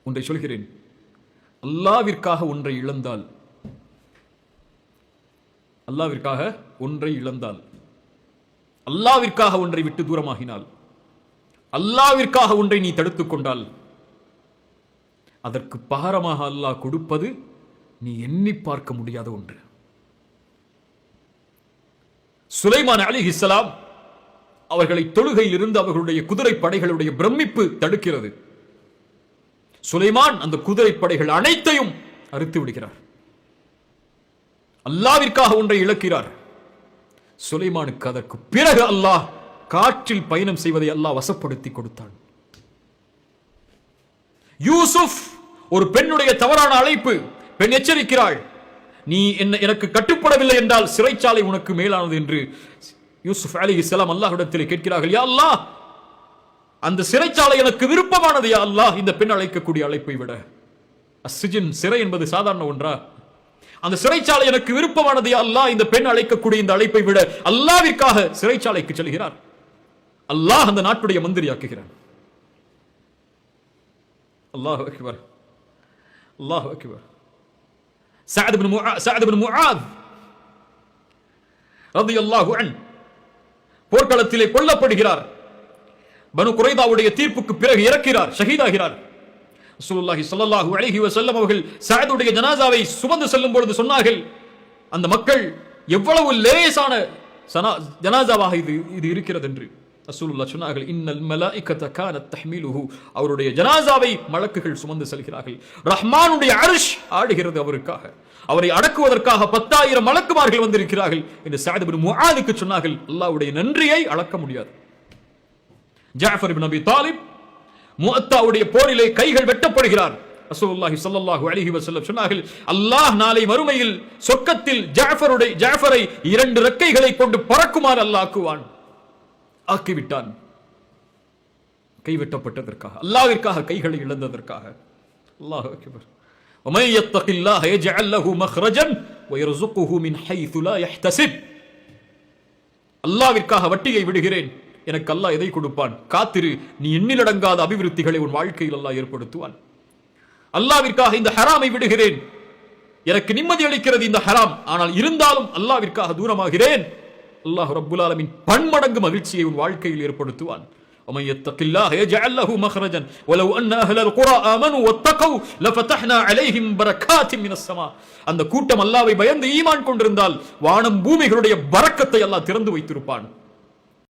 ஒன்றை சொல்கிறேன், அல்லாஹ்விற்காக ஒன்றை இழந்தால், அல்லாஹ்விற்காக ஒன்றை இழந்தால், அல்லாஹ்விற்காக ஒன்றை விட்டு தூரமாகினால், அல்லாஹ்விற்காக ஒன்றை நீ தடுத்துக் கொண்டால், அதற்கு பகரமாக அல்லாஹ் கொடுப்பது நீ எண்ணி பார்க்க முடியாத ஒன்று. சுலைமான் அலைஹிஸ்ஸலாம் அவர்களை தொழுகையில் இருந்து அவர்களுடைய குதிரை படைகளுடைய பிரமிப்பு தடுக்கிறது. சுலைமான் அந்த குதிரை படைகள் அனைத்தையும் அறுத்து விடுகிறார். அல்லாஹ்விற்காக ஒன்றை இழக்கிறார். சுலைமானுக்கு அதற்கு பிறகு அல்லாஹ் காற்றில் பயணம் செய்வதை அல்லாஹ் வசப்படுத்தி கொடுத்தான். யூசுப், ஒரு பெண்ணுடைய தவறான அழைப்பு, பெண் எச்சரிக்கிறாள், நீ எனக்கு கட்டுப்படவில்லை என்றால் சிறைச்சாலை உனக்கு மேலானது என்று யூசுப் அலைஹிஸ்ஸலாம் அல்லாஹ்விடத்தில் கேட்கிறார்கள். யா அல்லாஹ், அந்த சிறைச்சாலை எனக்கு விருப்பமானது யா அல்லாஹ், இந்த பெண் அழைக்கக்கூடிய அழைப்பை விட. அஸ்ஸிஜின், சிறை என்பது சாதாரண ஒன்றா? அந்த சிறைச்சாலை எனக்கு விருப்பமானது யா அல்லாஹ், இந்த பெண் அழைக்கக்கூடிய இந்த அழைப்பை விட. அல்லாஹ்விற்காக சிறைச்சாலைக்கு செல்கிறார். அல்லாஹ் அந்த நாட்டுடைய மந்திரியாக்குகிறான். அல்லாஹு அக்பர், அல்லாஹு அக்பர். சஅத் இப்னு முஆத் ரலியல்லாஹு அன்ஹு போர்க்களத்திலே கொல்லப்படுகிறார். பனு குரைதாவுடைய தீர்ப்புக்கு பிறகு இறக்கிறார், ஷஹீதாகிறார். ரசூலுல்லாஹி ஸல்லல்லாஹு அலைஹி வஸல்லம் அவர்கள் சஅதுடைய ஜனாசாவை சுமந்து செல்லும் பொழுது சொன்னார்கள், அந்த மக்கள் எவ்வளவு லேசான ஜனாசாவாக இது இருக்கிறது என்று. ரசூலுல்லாஹ் சொன்னார்கள், இன்னல் மலாயிகத கானத் தஹ்மிலுஹு, அவருடைய ஜனாசாவை மலக்குகள் சுமந்து செல்கிறார்கள். ரஹ்மானுடைய அர்ஷ் ஆடுகிறது அவருக்காக. அவரை அடக்குவதற்காக 10,000 மலக்குமார்கள் வந்திருக்கிறார்கள் என்று சஅத் இப்னு முஆதுக்கு சொன்னார்கள். அல்லாஹ்வுடைய நன்றியை அளக்க முடியாது. ஜாஃபர் இப்னு அபி தாலிப் முஅத்தாவுடைய போரிலே கைகள் வெட்டப்படுகிறார். ரசூலுல்லாஹி ஸல்லல்லாஹு அலைஹி வஸல்லம் சொன்னார்கள், அல்லாஹ் நாளை மறுமையில் சொர்க்கத்தில் ஜாஃபரை 2 ரெக்கைகளை கொண்டு பறக்குமாறு அல்லாஹ் ஆக்குவான். ஆக்கிவிட்டான். கைவிட்டப்பட்டதற்காக, அல்லாஹ்விற்காக கைகளை இழந்ததற்காக. அல்லாஹு அக்பர். وَمَن يَتَّقِ اللَّهَ يَجْعَل لَّهُ مَخْرَجًا وَيَرْزُقْهُ مِنْ حَيْثُ لَا يَحْتَسِبُ. அல்லாஹ்விற்காக வட்டியை விடுகிறேன், எனக்கு அல்லாஹ் எதை கொடுப்பான், காத்திரு, நீ எண்ணிலடங்காத அபிவிருத்திகளை உன் வாழ்க்கையில் அல்லாஹ் ஏற்படுத்துவான். அல்லாஹ்விற்காக இந்த ஹராமை விடுகிறேன், எனக்கு நிம்மதி அளிக்கிறது இந்த ஹராம், ஆனால் இருந்தாலும் அல்லாஹ்விற்காக தூரமாகிறேன், அல்லாஹ் ரப்புல் ஆலமீன் பன்மடங்கு மகிழ்ச்சியை உன் வாழ்க்கையில் ஏற்படுத்துவான். ومن يتق الله يجعل له مخرجا ولو ان اهل القرى امنوا واتقوا لفتحنا عليهم بركات من السماء. அந்த கூட்டம் அல்லாஹ்வை பயந்து ஈமான் கொண்டிருந்தால் வானம் பூமிகளுடைய பரக்கத்தை அல்லாஹ் திறந்து வைத்திருப்பான்.